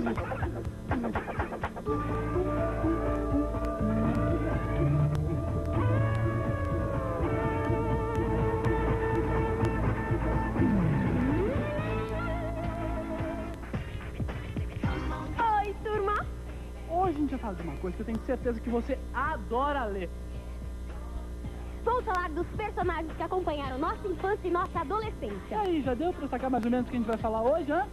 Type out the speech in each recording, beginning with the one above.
Oi, turma! Hoje a gente vai falar de uma coisa que eu tenho certeza que você adora ler. Vamos falar dos personagens que acompanharam nossa infância e nossa adolescência. E aí, já deu pra sacar mais ou menos o que a gente vai falar hoje, hã?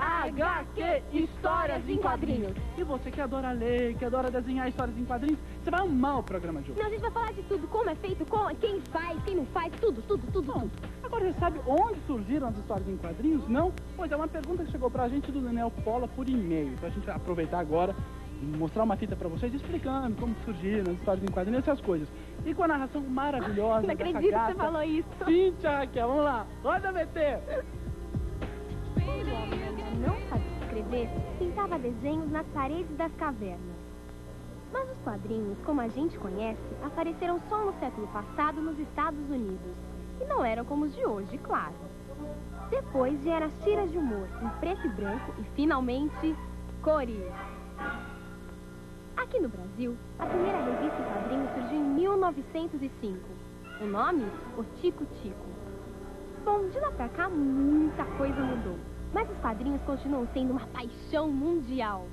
HQ, histórias em quadrinhos. E você que adora ler, que adora desenhar histórias em quadrinhos, você vai amar o programa de hoje. Não, a gente vai falar de tudo, como é feito, quem faz, quem não faz, tudo. Bom, agora você sabe onde surgiram as histórias em quadrinhos? Não? Pois é, uma pergunta que chegou pra gente do Daniel Pola por e-mail. Então a gente vai aproveitar agora e mostrar uma fita pra vocês explicando como surgiram as histórias em quadrinhos, essas coisas. E com a narração maravilhosa. Não acredito que você falou isso. Sim, Raquel, vamos lá. Roda, VT! Quando o homem ainda não sabia escrever, pintava desenhos nas paredes das cavernas. Mas os quadrinhos, como a gente conhece, apareceram só no século passado nos Estados Unidos. E não eram como os de hoje, claro. Depois vieram as tiras de humor, em preto e branco e, finalmente, cores. Aqui no Brasil, a primeira revista em quadrinhos surgiu em 1905. O nome? O Tico Tico. Bom, de lá pra cá, muita coisa mudou. Mas os quadrinhos continuam sendo uma paixão mundial.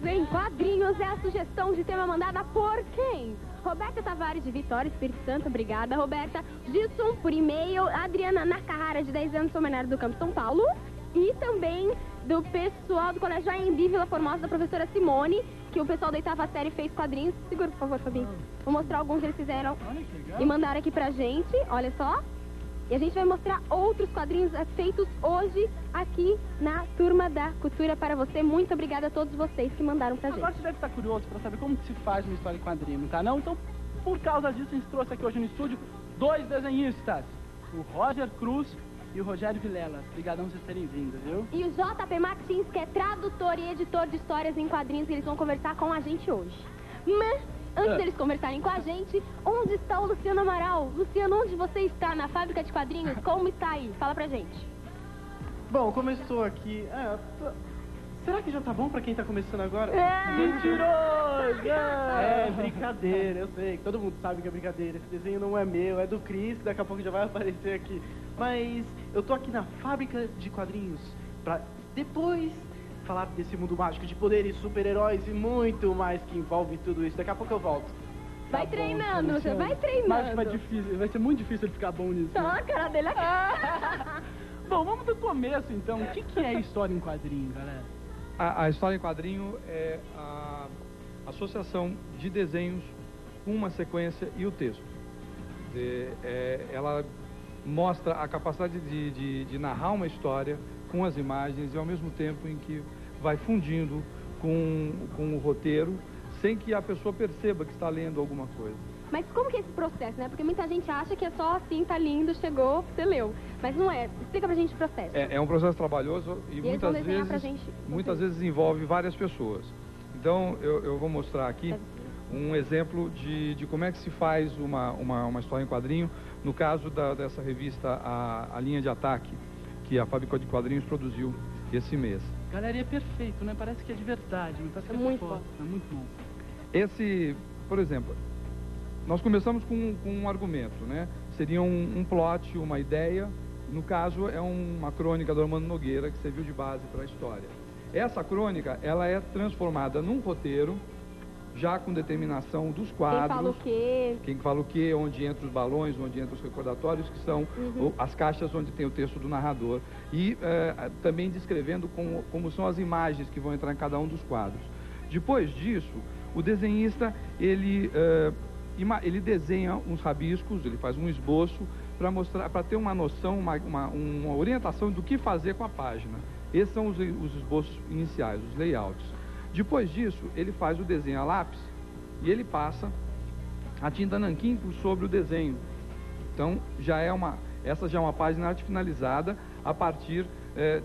Em quadrinhos é a sugestão de tema mandada por quem? Roberta Tavares de Vitória, Espírito Santo, obrigada, Roberta. Gilson por e-mail, Adriana Nakahara de 10 anos, São Bernardo do Campo, São Paulo. E também do pessoal do Colégio AMB Vila Formosa, da professora Simone, que o pessoal da 8ª série fez quadrinhos. Segura, por favor, Fabi. Vou mostrar alguns que eles fizeram e mandaram aqui pra gente, olha só. E a gente vai mostrar outros quadrinhos feitos hoje aqui na Turma da Cultura para você. Muito obrigada a todos vocês que mandaram pra gente. Agora você deve estar curioso para saber como que se faz uma história em quadrinho, tá não? Então, por causa disso, a gente trouxe aqui hoje no estúdio 2 desenhistas. O Roger Cruz e o Rogério Vilela. Obrigadão vocês terem vindo, viu? E o JP Martins, que é tradutor e editor de histórias em quadrinhos, e eles vão conversar com a gente hoje. Mas, antes deles conversarem com a gente, onde está o Luciano Amaral? Luciano, onde você está? Na fábrica de quadrinhos? Como está aí? Fala pra gente. Bom, como eu estou aqui... Será que já tá bom pra quem tá começando agora? Mentiroso! É brincadeira, eu sei. Todo mundo sabe que é brincadeira. Esse desenho não é meu, é do Chris, que daqui a pouco já vai aparecer aqui. Mas eu tô aqui na fábrica de quadrinhos pra depois falar desse mundo mágico de poderes, super-heróis e muito mais que envolve tudo isso. Daqui a pouco eu volto. Vai Tá treinando, bom, você vai Mas treinando. vai ser muito difícil ele ficar bom nisso. Tá né? a cara dele aqui. Bom, vamos do começo então. O que é história em quadrinho, galera? A história em quadrinho é a associação de desenhos com uma sequência e o texto. Ela mostra a capacidade de narrar uma história com as imagens e ao mesmo tempo em que vai fundindo com o roteiro sem que a pessoa perceba que está lendo alguma coisa. Mas como que é esse processo, né? Porque muita gente acha que é só assim, tá lindo, chegou, você leu. Mas não é. Explica pra gente o processo. É um processo trabalhoso e eles vão desenhar pra gente. muitas vezes envolve várias pessoas. Então eu vou mostrar aqui um exemplo de como é que se faz uma história em quadrinho. No caso dessa revista, a Linha de Ataque, que a Fábrica de Quadrinhos produziu esse mês. Galera, é perfeito, né? Parece que é de verdade, não parece que é muito foto. É muito bom. Esse, por exemplo, nós começamos com um argumento, né? Seria um plot, uma ideia. No caso, é uma crônica do Armando Nogueira que serviu de base para a história. Essa crônica, ela é transformada num roteiro, já com determinação dos quadros. Quem fala o quê? Quem fala o quê, onde entra os balões, onde entra os recordatórios, que são as caixas onde tem o texto do narrador. E também descrevendo como são as imagens que vão entrar em cada um dos quadros. Depois disso, o desenhista, ele desenha uns rabiscos, ele faz um esboço para mostrar, para ter uma noção, uma orientação do que fazer com a página. Esses são os esboços iniciais, os layouts. Depois disso, ele faz o desenho a lápis e ele passa a tinta nanquim sobre o desenho. Então, essa já é uma página arte finalizada a partir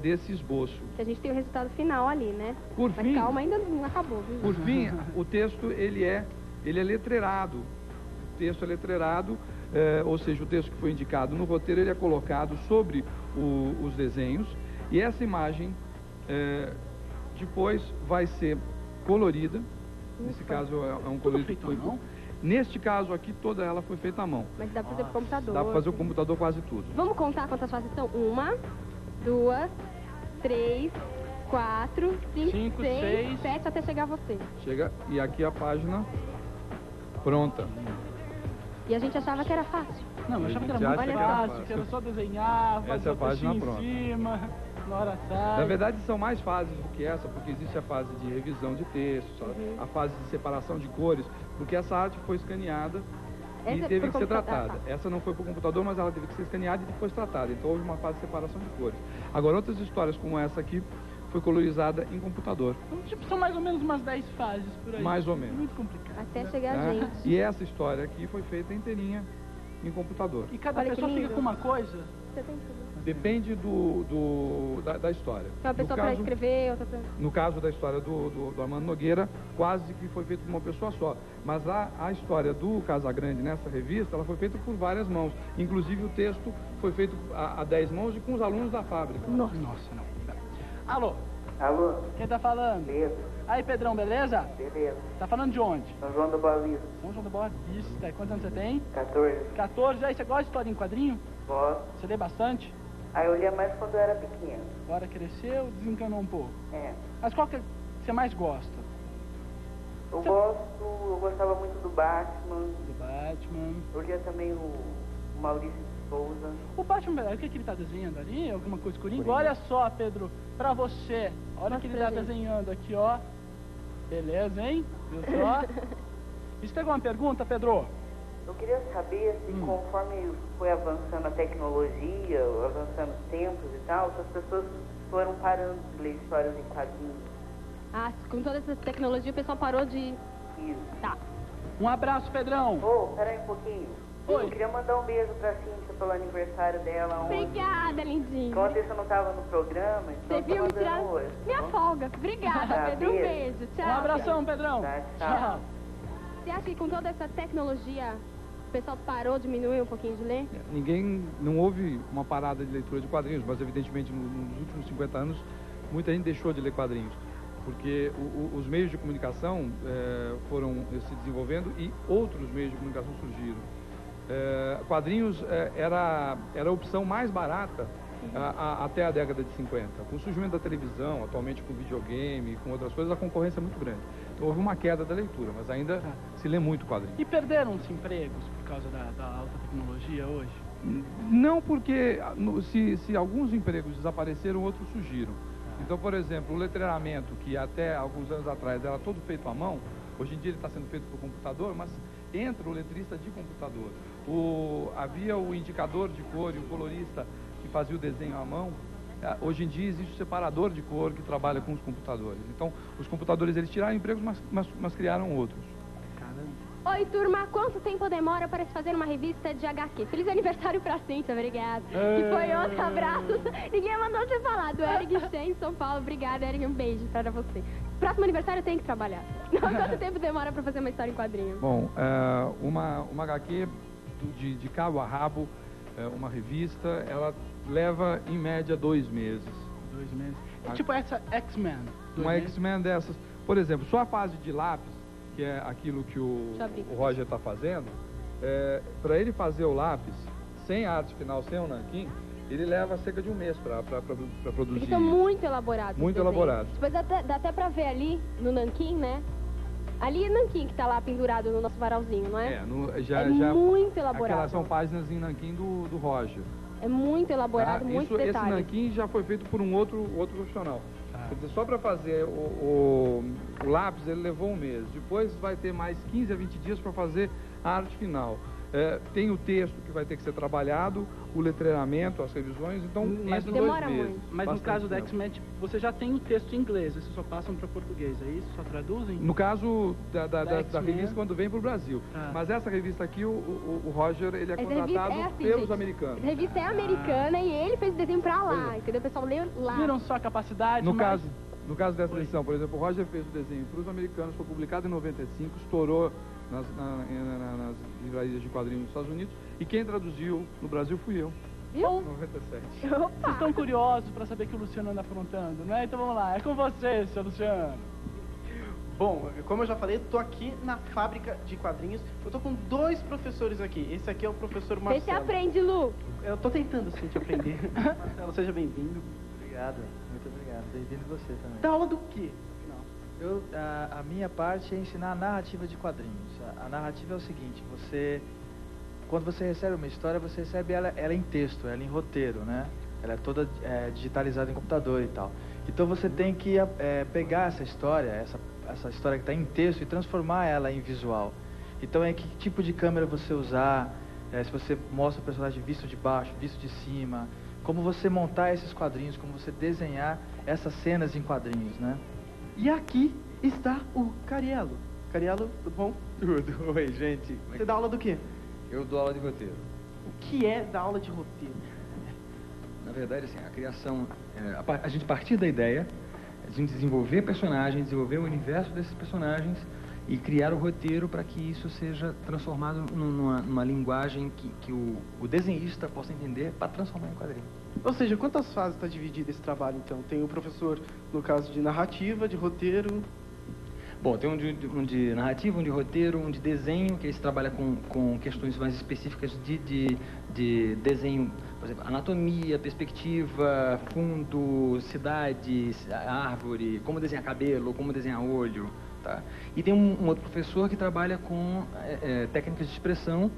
desse esboço. A gente tem o resultado final ali, né? Mas calma, ainda não acabou, viu? Por fim, o texto ele é letreirado. texto é letreirado, ou seja, o texto que foi indicado no roteiro, ele é colocado sobre os desenhos, e essa imagem depois vai ser colorida. Nesse caso é um colorido que foi... Neste caso aqui, toda ela foi feita à mão. Mas dá pra fazer pro computador. Dá pra fazer o computador quase tudo. Vamos contar quantas fases são? 1, 2, 3, 4, 5, 6, 7, até chegar você. Chega, e aqui a página pronta. E a gente achava que era fácil. Não, eu achava que era muito fácil, que era só desenhar, fazer o textinho em cima, na hora sai. Na verdade, são mais fases do que essa, porque existe a fase de revisão de textos, a fase de separação de cores, porque essa arte foi escaneada e teve que ser tratada. Essa não foi para o computador, mas ela teve que ser escaneada e depois tratada. Então houve uma fase de separação de cores. Agora, outras histórias como essa aqui, foi colorizada em computador. Tipo, são mais ou menos umas 10 fases por aí. Mais ou menos. Muito complicado. Até chegar a gente. E essa história aqui foi feita inteirinha em computador. E cada pessoa fica com uma coisa? Você tem tudo. Depende da história. Tem uma pessoa para escrever, outra para... No caso da história do Armando Nogueira, quase que foi feito por uma pessoa só. Mas a história do Casagrande nessa revista, ela foi feita por várias mãos. Inclusive o texto foi feito a 10 mãos e com os alunos da fábrica. Nossa, não. Alô? Alô? Quem tá falando? Pedro. Aí, Pedrão, beleza? Beleza. Tá falando de onde? São João da Boa Vista. São João da Boa Vista. E quantos anos você tem? 14. 14. Aí, você gosta de história em quadrinho? Gosto. Você lê bastante? Aí eu lia mais quando eu era pequeno. Agora cresceu, desencanou um pouco. É. Mas qual que você mais gosta? Eu gostava muito do Batman. Do Batman. Eu lia também o Maurício de Souza. O Batman, o que ele tá desenhando ali? Alguma coisa coringa? Olha só, Pedro, pra você. Olha o que ele tá desenhando aqui, ó. Beleza, hein? Viu só? Você pegou uma pergunta, Pedro? Eu queria saber se conforme foi avançando a tecnologia, avançando os tempos e tal, se as pessoas foram parando de ler histórias em quadrinhos. Ah, com toda essa tecnologia o pessoal parou de... Isso. Tá. Um abraço, Pedrão. Peraí um pouquinho. Oi. Eu queria mandar um beijo pra Cíntia pelo aniversário dela ontem. Obrigada, lindinho. Ontem você não tava no programa, então Você viu me tirar hoje. minha folga. Obrigada, Pedro. Um beijo. Tchau. Um abração, Pedrão. Tá, Tchau. Você acha que com toda essa tecnologia o pessoal parou, diminuiu um pouquinho de ler? Não houve uma parada de leitura de quadrinhos, mas evidentemente nos últimos 50 anos muita gente deixou de ler quadrinhos, porque os meios de comunicação foram se desenvolvendo e outros meios de comunicação surgiram. Quadrinhos era a opção mais barata até a década de 50. Com o surgimento da televisão, atualmente com videogame, com outras coisas, a concorrência é muito grande. Então houve uma queda da leitura, mas ainda se lê muito quadrinho. E perderam-se empregos por causa da alta tecnologia hoje? Não, porque se alguns empregos desapareceram, outros surgiram. Então, por exemplo, o letreiramento, que até alguns anos atrás era todo feito à mão, hoje em dia ele está sendo feito por computador, mas entra o letrista de computador. Havia o indicador de cor e o colorista que fazia o desenho à mão. Hoje em dia existe o separador de cor que trabalha com os computadores. Então, os computadores eles tiraram empregos, mas criaram outros. Oi, turma, quanto tempo demora para se fazer uma revista de HQ? Feliz aniversário pra Cíntia, obrigada. Que foi outro abraço. Ninguém mandou você falar do Eric Shen, São Paulo. Obrigada, Eric, um beijo para você. Próximo aniversário tem que trabalhar. Quanto tempo demora para fazer uma história em quadrinho? Bom, uma HQ de cabo a rabo, uma revista, ela leva em média 2 meses. 2 meses. É tipo essa X-Men. Uma X-Men dessas. Por exemplo, só a fase de lápis, que é aquilo que o Roger está fazendo, para ele fazer o lápis, sem a arte final, sem o nanquim, ele leva cerca de 1 mês para produzir. Eles são muito elaborados. Muito elaborados. Depois dá até para ver ali, no nanquim, né? Ali é nanquim que está lá pendurado no nosso varalzinho, não é? Muito elaborado. Aquelas são páginas em nanquim do Roger. É muito elaborado, muito detalhe. Esse nanquim já foi feito por um outro profissional. Quer dizer, só para fazer o lápis ele levou 1 mês. Depois vai ter mais 15 a 20 dias para fazer a arte final. Tem o texto que vai ter que ser trabalhado, o letreiramento, as revisões, então mas entre 2 meses. Muito. Mas no caso da X-Men, você já tem o texto em inglês, vocês só passam para português, é isso? Só traduzem? No caso da revista quando vem para o Brasil. Mas essa revista aqui, o Roger, ele é contratado pelos americanos. A revista é americana e ele fez o desenho para lá, entendeu? O pessoal leu lá. Viram só a capacidade? No caso dessa edição, por exemplo, o Roger fez o desenho para os americanos, foi publicado em 95, estourou nas livrarias de quadrinhos dos Estados Unidos. E quem traduziu no Brasil fui eu. Viu? 97. Vocês estão curiosos para saber o que o Luciano anda aprontando, não é? Então vamos lá, é com você, seu Luciano. Bom, como eu já falei, eu tô aqui na fábrica de quadrinhos. Eu tô com 2 professores aqui. Esse aqui é o professor Vê Marcelo. se aprende, Lu. Eu tô tentando, sim, te aprender. Marcelo, seja bem-vindo. Obrigado, muito obrigado. Bem-vindo você também. Dá aula do quê? A minha parte é ensinar a narrativa de quadrinhos. A narrativa é o seguinte, quando você recebe uma história, você recebe ela em texto, ela em roteiro, né? Ela é toda digitalizada em computador e tal. Então você tem que pegar essa história que está em texto e transformar ela em visual. Então que tipo de câmera você usar, se você mostra o personagem visto de baixo, visto de cima, como você montar esses quadrinhos, como você desenhar essas cenas em quadrinhos, né? E aqui está o Cariello. Cariello, tudo bom? Tudo. Oi, gente. Você dá aula do quê? Eu dou aula de roteiro. O que é dar aula de roteiro? Na verdade, assim, a criação, a gente partir da ideia, a gente desenvolver personagens, desenvolver o universo desses personagens e criar o roteiro para que isso seja transformado numa linguagem que o desenhista possa entender para transformar em quadrinho. Ou seja, quantas fases está dividido esse trabalho, então? Tem o professor, no caso, de narrativa, de roteiro... Bom, tem um de narrativa, um de roteiro, um de desenho, que aí se trabalha com questões mais específicas de desenho, por exemplo, anatomia, perspectiva, fundo, cidade, árvore, como desenhar cabelo, como desenhar olho, tá? E tem um outro professor que trabalha com técnicas de expressão,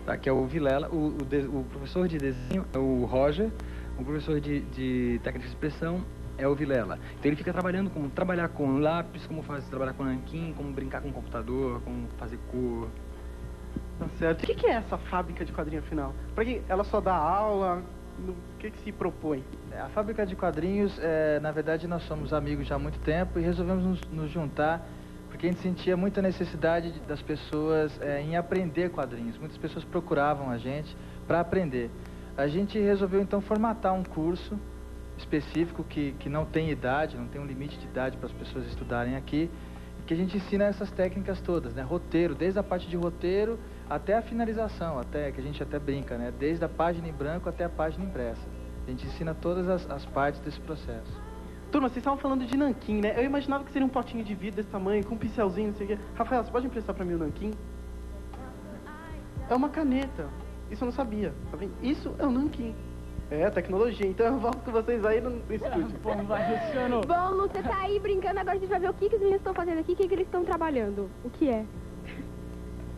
tá? Que é o Vilela. O professor de desenho é o Roger, o professor de técnicas de expressão é o Vilela. Então ele fica trabalhando como trabalhar com lápis, como trabalhar com nanquim, como brincar com o computador, como fazer cor. Tá certo. O que é essa fábrica de quadrinho, afinal? Para que ela só dá aula? O que se propõe? A fábrica de quadrinhos, na verdade, nós somos amigos já há muito tempo e resolvemos nos juntar porque a gente sentia muita necessidade das pessoas em aprender quadrinhos. Muitas pessoas procuravam a gente para aprender. A gente resolveu, então, formatar um curso específico que não tem idade, não tem um limite de idade para as pessoas estudarem aqui, que a gente ensina essas técnicas todas, né? Roteiro, desde a parte de roteiro até a finalização, até que a gente até brinca, né? Desde a página em branco até a página impressa. A gente ensina todas as partes desse processo. Turma, vocês estavam falando de nanquim, né? Eu imaginava que seria um potinho de vidro desse tamanho, com um pincelzinho, não sei o quê. Rafael, você pode emprestar para mim o nanquim? É uma caneta. Isso eu não sabia, tá vendo? Isso é um nanquim. É, tecnologia. Então eu volto com vocês aí no estúdio. Bom, vai, Luciano. Bom, Lu, você tá aí brincando, agora a gente vai ver o que os meninos estão fazendo aqui, o que eles estão trabalhando. O que é?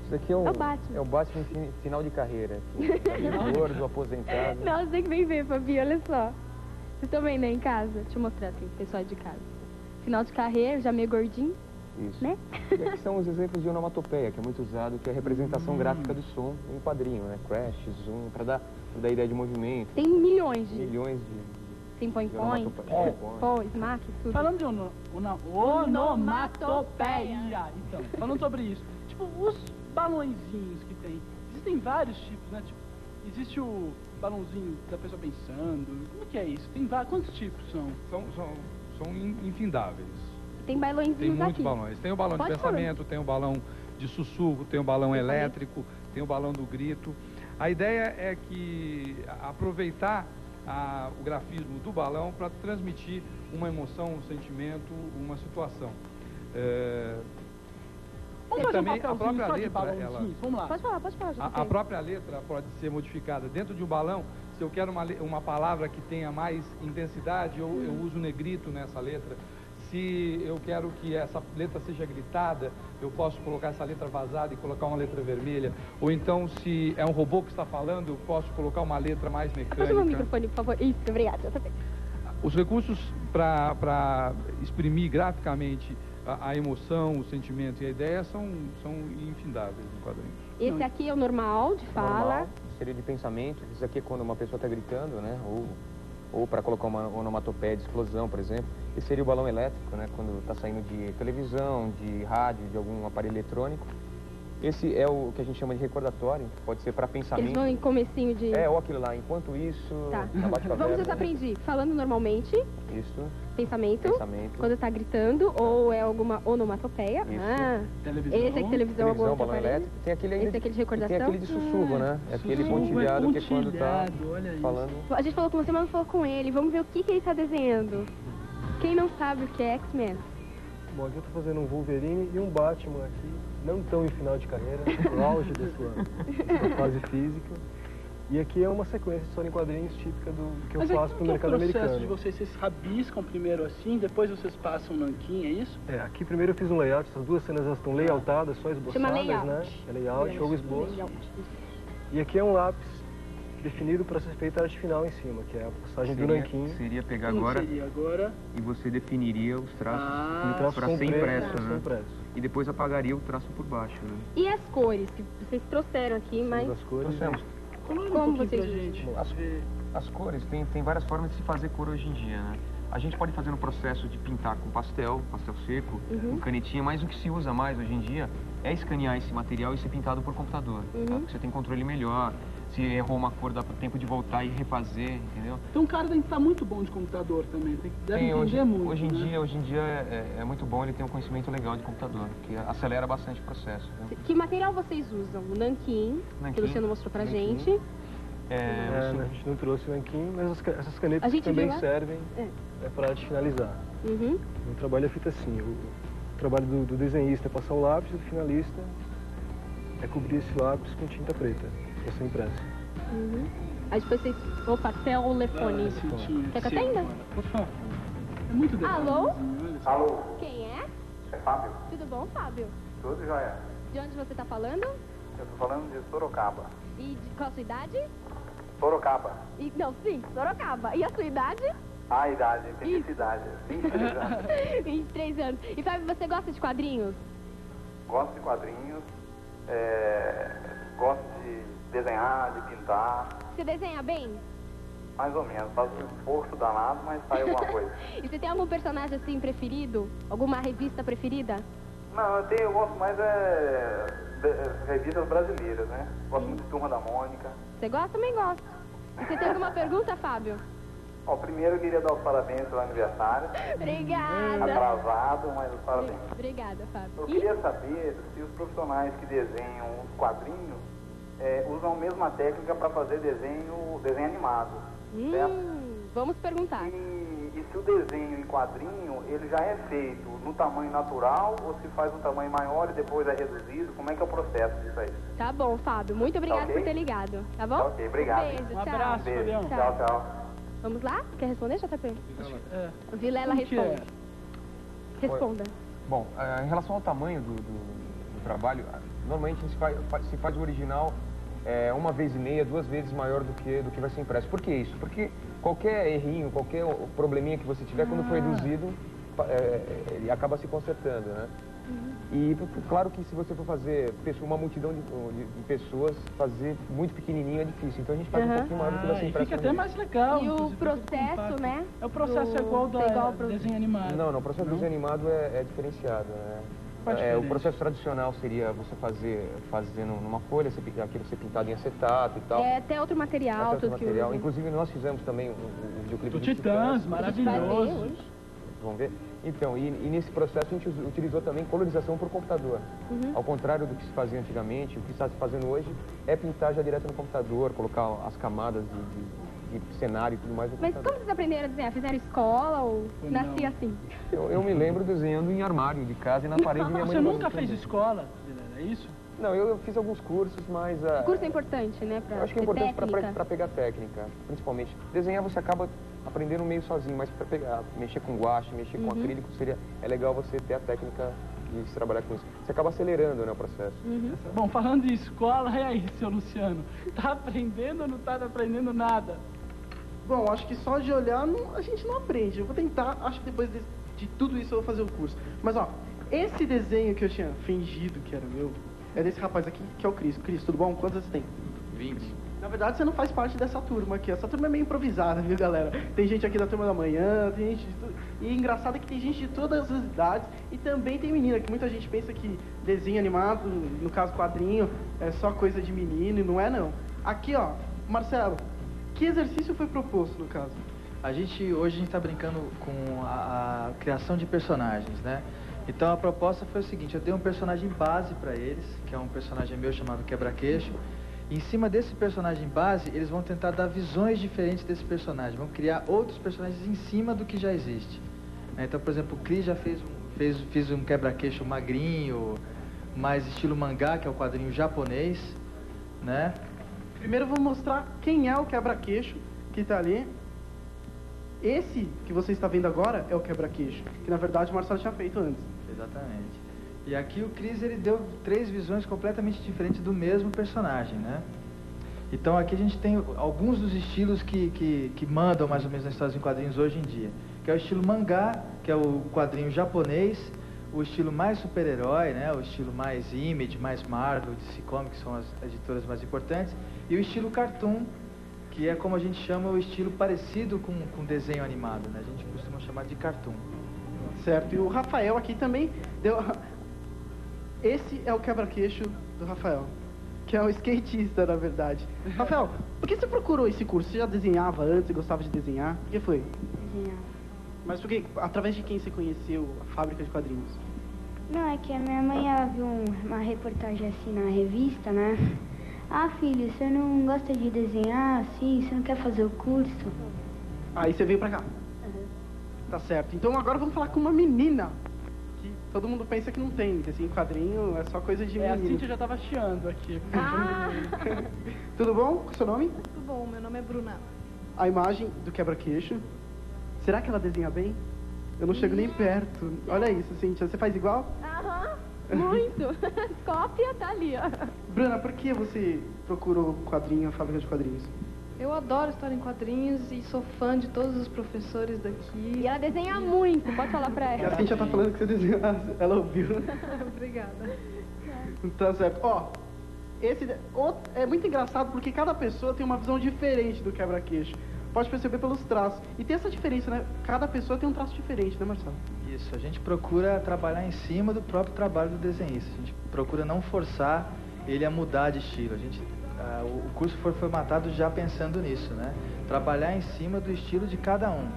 Isso aqui é o Batman. É o Batman final de carreira. O do aposentado. Não, você tem que vem ver, Fabi, olha só. Vocês estão vendo aí em casa? Deixa eu mostrar aqui, pessoal de casa. Final de carreira, já meio gordinho. Isso. Né? E aqui são os exemplos de onomatopeia, que é muito usado, que é a representação gráfica do som em quadrinho, né? Crash, zoom, para dar ideia de movimento. Tem milhões de Tem põe, smack, tudo. Falando de onomatopeia, então, falando sobre isso, tipo, os balõezinhos que tem, existem vários tipos, né? Tipo, existe o balãozinho da pessoa pensando, como que é isso? Tem vários, quantos tipos são? São infindáveis. Tem balõezinhos Tem muitos aqui. balões. Tem o balão de pensamento, tem o balão de sussurro, tem o balão elétrico, tem o balão do grito. A ideia é que aproveitar o grafismo do balão para transmitir uma emoção, um sentimento, uma situação. Vamos fazer também um papelzinho a própria só de letra, balãozinhos? Vamos lá. Pode falar. A própria letra pode ser modificada. Dentro de um balão, se eu quero uma palavra que tenha mais intensidade, eu uso negrito nessa letra. Se eu quero que essa letra seja gritada, eu posso colocar essa letra vazada e colocar uma letra vermelha. Ou então, se é um robô que está falando, eu posso colocar uma letra mais mecânica. Passa o microfone, por favor. Isso, obrigada. Os recursos para exprimir graficamente a emoção, o sentimento e a ideia são infindáveis no quadrinho. Esse aqui é o normal, de fala. Normal, seria de pensamento. Isso aqui é quando uma pessoa está gritando, né? Ou para colocar uma onomatopeia de explosão, por exemplo. Esse seria o balão elétrico, né? Quando está saindo de televisão, de rádio, de algum aparelho eletrônico. Esse é o que a gente chama de recordatório, que pode ser para pensamento. Eles vão em comecinho de... É, ou aquilo lá, enquanto isso, Tá. na Vamos Bate-Caverna. ver se eu aprendi. Falando normalmente, Isso, pensamento, pensamento. quando tá gritando, ou é alguma onomatopeia. Isso. Ah, Televisão. esse é que televisão, Televisão, alguma balão aparelho. elétrico. Tem aquele ainda Esse é aquele de recordação? Tem aquele de sussurro, né? É aquele sussurro, pontilhado que é quando tá pontilhado, olha isso. falando. A gente falou com você, mas não falou com ele. Vamos ver o que ele tá desenhando. Quem não sabe o que é X-Men? Bom, aqui eu tô fazendo um Wolverine e um Batman aqui, não tão em final de carreira, no auge da sua fase física. E aqui é uma sequência de história em quadrinhos típica do que eu faço pro mercado Mas é o processo americano. de vocês rabiscam primeiro assim, depois vocês passam nanquim, é isso? É, aqui primeiro eu fiz um layout, essas duas cenas elas estão layoutadas, só Chama esboçadas, layout. né? É layout ou esboço. Layout. E aqui é um lápis definido para ser feita a arte final em cima, que é a passagem do nanquim. Seria pegar Como agora seria agora? e você definiria os traços Ah, Um traço para ser completo, impresso, ser né? impresso. E depois apagaria o traço por baixo, né? E as cores que vocês trouxeram aqui, mas... Das cores. Trouxemos. Colore Como um pouquinho vocês pra usam? gente. As- ver. As cores, tem várias formas de se fazer cor hoje em dia, né? A gente pode fazer no processo de pintar com pastel seco, com canetinha, mas o que se usa mais hoje em dia é escanear esse material e ser pintado por computador, tá? Porque você tem controle melhor, se errou uma cor dá tempo de voltar e refazer, entendeu? Então o cara tem que estar muito bom de computador também, deve entender hoje, muito, hoje né? em dia é muito bom ele ter um conhecimento legal de computador, que acelera bastante o processo. Né? Que material vocês usam? O nanquim, que o Nanquim, Luciano mostrou pra nanquim. gente. A gente não trouxe o nanquim, mas essas A canetas gente também viu lá? servem para arte finalizar. Uhum. O trabalho é feito assim, o trabalho do desenhista é passar o lápis, do finalista é cobrir esse lápis com tinta preta, para ser impresso. Uhum. Aí depois vocês... Opa, telefone. Quer que eu atenda? Por favor. É muito legal. Alô? Olha só. Alô, Quem é? é Fábio? Tudo bom, Fábio? Tudo jóia? De onde você tá falando? Eu tô falando de Sorocaba. E de qual a sua idade? Sorocaba. E, não, sim, Sorocaba. E a sua idade? A idade, entendi essa idade. 23 anos. 23 anos. E Fábio, você gosta de quadrinhos? Gosto de quadrinhos, gosto de desenhar, de pintar, Você desenha bem? mais ou menos. Faço um esforço danado, mas sai alguma coisa. E você tem algum personagem assim preferido? Alguma revista preferida? Não, eu gosto mais de revistas brasileiras, né? Gosto muito de Turma da Mônica. Você gosta? Também gosto. E você tem alguma pergunta, Fábio? Ó, primeiro eu queria dar os parabéns pelo aniversário. Obrigada. Atrasado, mas os parabéns. Obrigada, Fábio. Eu E queria saber se os profissionais que desenham os quadrinhos usam a mesma técnica para fazer desenho animado, certo? vamos perguntar. E se o desenho em quadrinho, ele já é feito no tamanho natural ou se faz um tamanho maior e depois é reduzido? Como é que é o processo disso aí? Tá bom, Fábio. Muito obrigada ok? por ter ligado. Tá bom? Tá ok, obrigado. Um beijo, Um tchau. abraço, Beijo. Fabião. Tchau, tchau. Vamos lá? Quer responder, JP? É. Vilela Como que responde. Responda. Bom, em relação ao tamanho do trabalho, normalmente se faz o original uma vez e meia, 2 vezes maior do que vai ser impresso. Por que isso? Porque qualquer errinho, qualquer probleminha que você tiver, quando for reduzido, ele acaba se consertando, né? E claro que se você for fazer uma multidão de pessoas, fazer muito pequenininho é difícil. Então a gente faz um pouquinho maior do que vai ser E impresso. fica até mais legal. E o inclusive, fica com processo, impacto. né? É o processo é igual do desenho animado. Não, o processo de Não? desenho animado é diferenciado, né? Qual a O diferença? processo tradicional seria você fazendo numa folha, aquilo ser pintado em acetato e tal. É até outro material, Até outro tudo material. que usa. Inclusive nós fizemos também um videoclipe Do dos Titãs, A gente vai ver maravilhoso. hoje. Vamos ver? Então, e nesse processo a gente utilizou também colorização por computador. Ao contrário do que se fazia antigamente, o que está se fazendo hoje é pintar já direto no computador, colocar as camadas de cenário e tudo mais no Mas computador. como vocês aprenderam a desenhar? Fizeram escola ou Não. nasci assim? Eu me lembro desenhando em armário de casa e na parede minha mãe Você não nunca fazia fez também. escola, Vilela, é isso? Não, eu fiz alguns cursos, mas... O curso é importante, né? Pra Eu acho que é ter importante técnica. para pegar técnica, principalmente. Desenhar você acaba aprendendo meio sozinho, mas para pegar, mexer com guache, mexer com acrílico, é legal você ter a técnica de se trabalhar com isso. Você acaba acelerando, né, o processo. Bom, falando de escola, e aí, seu Luciano? Tá aprendendo ou não tá aprendendo nada? Bom, acho que só de olhar a gente não aprende. Eu vou tentar, acho que depois de tudo isso eu vou fazer o curso. Mas ó, esse desenho que eu tinha fingido que era meu, é desse rapaz aqui, que é o Cris. Cris, tudo bom? Quantos você tem? 20. Na verdade, você não faz parte dessa turma aqui. Essa turma é meio improvisada, viu, galera? Tem gente aqui da turma da manhã, tem gente... E engraçado é que tem gente de todas as idades e também tem menina, que muita gente pensa que desenho animado, no caso quadrinho, é só coisa de menino e não é não. Aqui, ó, Marcelo, que exercício foi proposto no caso? Hoje a gente está brincando com a criação de personagens, né? Então a proposta foi o seguinte, eu dei um personagem base para eles, que é um personagem meu chamado Quebra-Queixo. E em cima desse personagem base, eles vão tentar dar visões diferentes desse personagem, vão criar outros personagens em cima do que já existe. Então, por exemplo, o Cris já fez um quebra-queixo magrinho, mais estilo mangá, que é o quadrinho japonês, né? Primeiro eu vou mostrar quem é o quebra-queixo que está ali. Esse que você está vendo agora é o quebra-queixo, que na verdade o Marcelo tinha feito antes. Exatamente. E aqui o Cris, ele deu 3 visões completamente diferentes do mesmo personagem, né? Então aqui a gente tem alguns dos estilos que mandam mais ou menos nas histórias em quadrinhos hoje em dia. Que é o estilo mangá, que é o quadrinho japonês, o estilo mais super-herói, né? O estilo mais Image, mais Marvel, DC Comics, que são as editoras mais importantes. E o estilo cartoon, que é como a gente chama o estilo parecido com desenho animado, né? A gente costuma chamar de cartoon. Certo, e o Rafael aqui também deu... Esse é o quebra-queixo do Rafael, que é um skatista, na verdade. Rafael, por que você procurou esse curso? Você já desenhava antes, gostava de desenhar? Por que foi? Desenhar. Mas por que, através de quem você conheceu a fábrica de quadrinhos? Não, é que a minha mãe, ela viu uma reportagem assim na revista, né? Ah, filho, você não gosta de desenhar assim? Você não quer fazer o curso? Aí você veio pra cá. Tá certo. Então agora vamos falar com uma menina. Que todo mundo pensa que não tem. Que assim, quadrinho é só coisa de menino. A Cíntia já tava chiando aqui. Tudo bom? Qual é o seu nome? Tudo bom, meu nome é Bruna. A imagem do quebra-queixo. Será que ela desenha bem? Eu não chego nem perto. Olha isso, Cíntia. Você faz igual? Aham, muito. Cópia tá ali, ó. Bruna, por que você procurou quadrinho, a fábrica de quadrinhos? Eu adoro história em quadrinhos e sou fã de todos os professores daqui. E ela desenha muito, pode falar pra E ela. a Cíntia tá falando que você desenha. Ela ouviu. Obrigada. Tá certo. Ó, é muito engraçado porque cada pessoa tem uma visão diferente do quebra-queixo. Pode perceber pelos traços. E tem essa diferença, né? Cada pessoa tem um traço diferente, né, Marcelo? Isso, a gente procura trabalhar em cima do próprio trabalho do desenhista. A gente procura não forçar ele a mudar de estilo. O curso foi formatado já pensando nisso, né? Trabalhar em cima do estilo de cada um,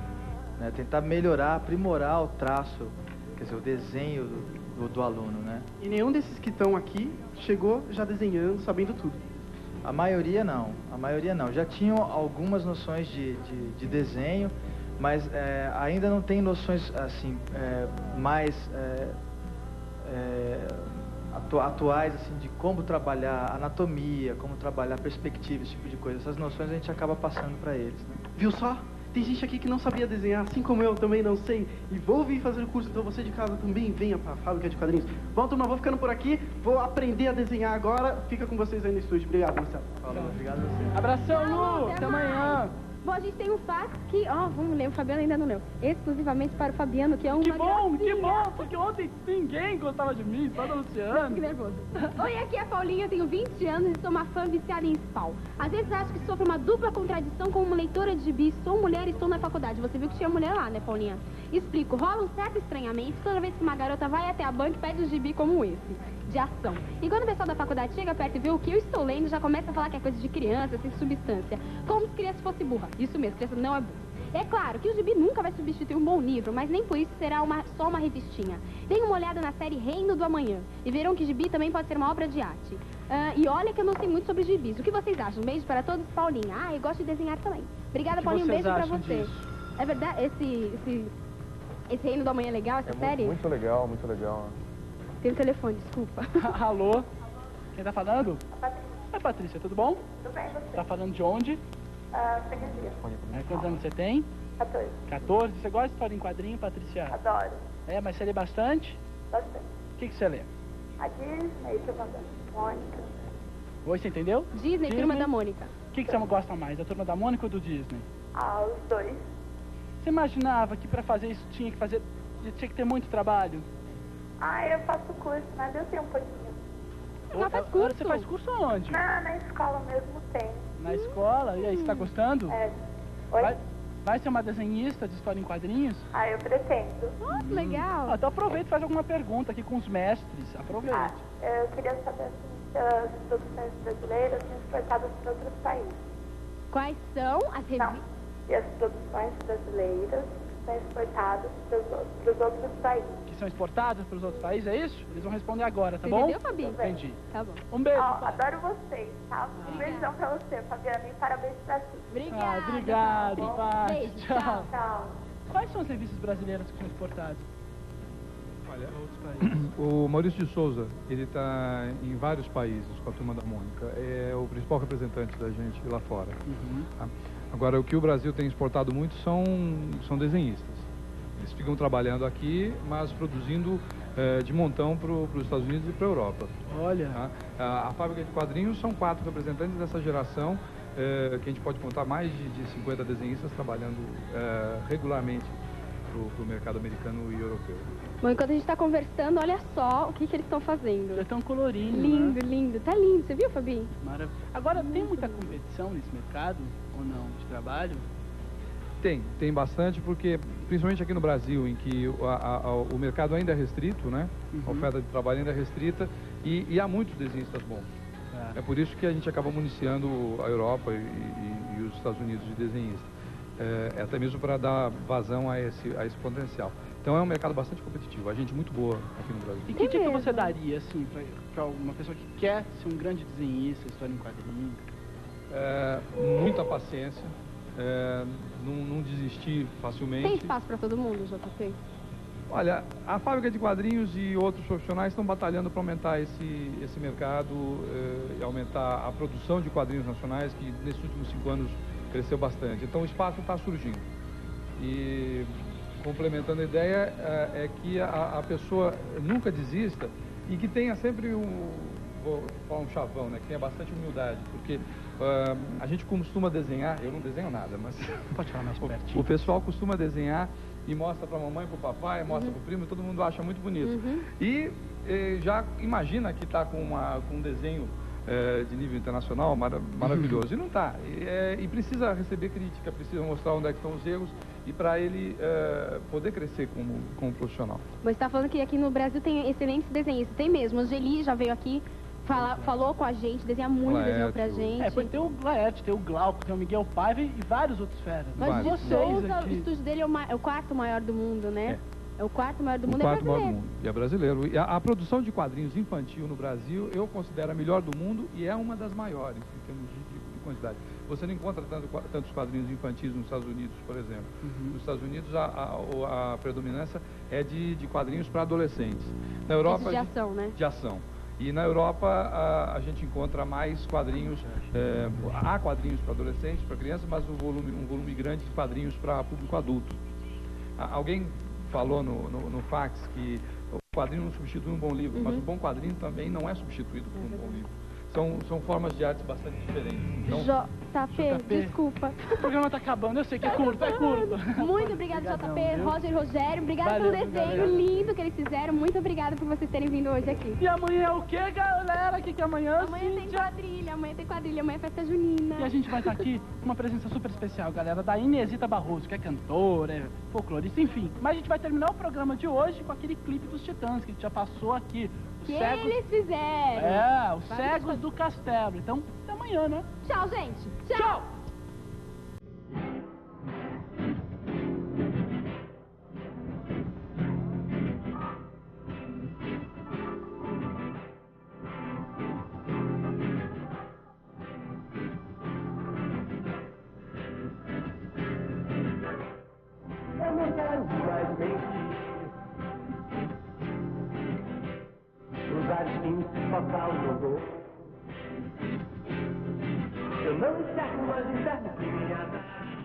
né? Tentar melhorar, aprimorar o traço, quer dizer, o desenho do aluno, né? E nenhum desses que estão aqui chegou já desenhando, sabendo tudo? A maioria não, Já tinham algumas noções de desenho, mas ainda não tem noções assim mais atuais assim de como trabalhar anatomia, como trabalhar perspectiva, esse tipo de coisa. Essas noções a gente acaba passando para eles, né? Viu só? Tem gente aqui que não sabia desenhar, assim como eu também não sei, e vou vir fazer o curso, então você de casa também venha para a fábrica de quadrinhos. Bom, turma, vou ficando por aqui, vou aprender a desenhar agora, fica com vocês aí no estúdio. Obrigado, Marcelo. Falou, obrigado a você. Abração, Lu! Até amanhã! Bom, a gente tem um fax que, vamos ler, o Fabiano ainda não leu. Exclusivamente para o Fabiano, que é um... Que bom, porque ontem ninguém gostava de mim, só da Luciana. Fique nervoso. Oi, aqui é a Paulinha, eu tenho 20 anos e sou uma fã viciada em Spawn. Às vezes acho que sofro uma dupla contradição como uma leitora de gibi. Sou mulher e estou na faculdade. Você viu que tinha mulher lá, né, Paulinha? Explico, rola um certo estranhamento toda vez que uma garota vai até a banca e pede um gibi como esse, de ação. E quando o pessoal da faculdade chega perto e vê o que eu estou lendo, já começa a falar que é coisa de criança, sem substância. Como se criança fosse burra. Isso mesmo, criança não é burra. É claro que o gibi nunca vai substituir um bom livro, mas nem por isso será só uma revistinha. Deem uma olhada na série Reino do Amanhã e verão que gibi também pode ser uma obra de arte. E olha que eu não sei muito sobre gibis. O que vocês acham? Um beijo para todos, Paulinha. Eu gosto de desenhar também. Obrigada, Paulinha. Um beijo pra você. É verdade? Esse Reino do Amanhã é legal, essa série? Muito legal, muito legal. Tem um telefone, desculpa. Alô? Quem tá falando? Patrícia. Oi, Patrícia, tudo bom? Tudo bem, você? Tá falando de onde? Freguesia. Quantos anos você tem? 14. 14. Você gosta de história em quadrinho, Patrícia? Adoro. Mas você lê bastante? Bastante. O que você lê? A Disney, Turma da Mônica. Oi, você entendeu? Disney, Turma da Mônica. O que você gosta mais, da Turma da Mônica ou do Disney? Os dois. Você imaginava que pra fazer isso tinha que ter muito trabalho? Eu faço curso, mas eu tenho um pouquinho. Ela faz curso? Você faz curso aonde? Na escola mesmo tem. Na escola? E aí, você tá gostando? Oi? vai ser uma desenhista de história em quadrinhos? Ah, eu pretendo. Que legal. Então aproveita e faz alguma pergunta aqui com os mestres. Aproveite. Eu queria saber se as produções brasileiras são exportadas para outros países. Quais são as revistas? E as produções brasileiras são exportadas para os outros países. Que são exportadas para os outros países, é isso? Eles vão responder agora, tá Você bom? entendeu, Fabi? Entendi. Tá bom. Um beijo. Adoro vocês, tá? Um beijão pra você, Fabiana, e parabéns pra ti. Obrigada. Obrigado, Fabi. Paty. Beijo, Tchau. Tchau. Quais são as revistas brasileiras que são exportadas? Olha, Para outros países. o Maurício de Souza, ele está em vários países com a Turma da Mônica. É o principal representante da gente lá fora. Tá? Agora, o que o Brasil tem exportado muito são desenhistas. Eles ficam trabalhando aqui, mas produzindo de montão para os Estados Unidos e para a Europa. Olha. Tá? A fábrica de quadrinhos são 4 representantes dessa geração, que a gente pode contar mais de 50 desenhistas trabalhando regularmente para o mercado americano e europeu. Bom, enquanto a gente está conversando, olha só o que eles estão fazendo. É tão colorido, Lindo, né? lindo. Tá lindo. Você viu, Fabi? Maravilha. Agora, tem muita competição nesse mercado, ou não, de trabalho? Tem bastante, porque principalmente aqui no Brasil, em que o mercado ainda é restrito, né? A oferta de trabalho ainda é restrita e há muitos desenhistas bons. É por isso que a gente acaba municiando a Europa e os Estados Unidos de desenhistas. Até mesmo para dar vazão a esse potencial. Então é um mercado bastante competitivo, a gente muito boa aqui no Brasil. E que dica você daria, assim, para uma pessoa que quer ser um grande desenhista, história em quadrinhos? Muita paciência, não desistir facilmente. Tem espaço para todo mundo, JP? Olha, a fábrica de quadrinhos e outros profissionais estão batalhando para aumentar esse mercado e aumentar a produção de quadrinhos nacionais, que nesses últimos 5 anos cresceu bastante. Então o espaço está surgindo. E complementando a ideia, é que a pessoa nunca desista e que tenha sempre vou falar um chavão, né? Que tenha bastante humildade, porque a gente costuma desenhar, eu não desenho nada, mas pode falar mais pertinho. O pessoal costuma desenhar e mostra para a mamãe, para o papai, mostra para o primo, todo mundo acha muito bonito. E já imagina que está com um desenho de nível internacional maravilhoso. E não está. E precisa receber crítica, precisa mostrar onde é que estão os erros e para ele poder crescer como profissional. Você está falando que aqui no Brasil tem excelentes desenhistas. Tem mesmo. O Angeli já veio aqui, falou com a gente, desenha muito, desenhou pra gente. Tem o Glaete, tem o Glauco, tem o Miguel Paiva e vários outros feras. Mas o Souza, o estúdio dele é o 4º maior do mundo, né? É o 4º maior do mundo, é brasileiro. E é brasileiro. E a produção de quadrinhos infantil no Brasil, eu considero a melhor do mundo e é uma das maiores em termos de quantidade. Você não encontra tantos quadrinhos infantis nos Estados Unidos, por exemplo. Nos Estados Unidos, a predominância é de quadrinhos para adolescentes. Na Europa, de ação, né? De ação. E na Europa, a gente encontra mais quadrinhos, há quadrinhos para adolescentes, para crianças, mas um volume grande de quadrinhos para público adulto. Alguém falou no fax que o quadrinho não substitui um bom livro, mas um bom quadrinho também não é substituído por um bom livro. São formas de arte bastante diferentes. Então, JP, desculpa. O programa tá acabando, eu sei que é curto. Muito obrigada, JP, Roger, Rogério. Obrigada pelo desenho lindo que eles fizeram. Muito obrigada por vocês terem vindo hoje aqui. E amanhã é o que, galera? O que é amanhã? Amanhã tem quadrilha, amanhã é festa junina. E a gente vai estar aqui com uma presença super especial, galera, da Inesita Barroso, que é cantora, é folclorista, enfim. Mas a gente vai terminar o programa de hoje com aquele clipe dos Titãs, que já passou aqui. Que eles fizeram. Os Cegos do Castelo. Então, até amanhã, né? Tchau, gente. Tchau. Eu não quero mais mentir. Lugares lindos que só causam dor. Eu não enxergo mais inferno que me atrás.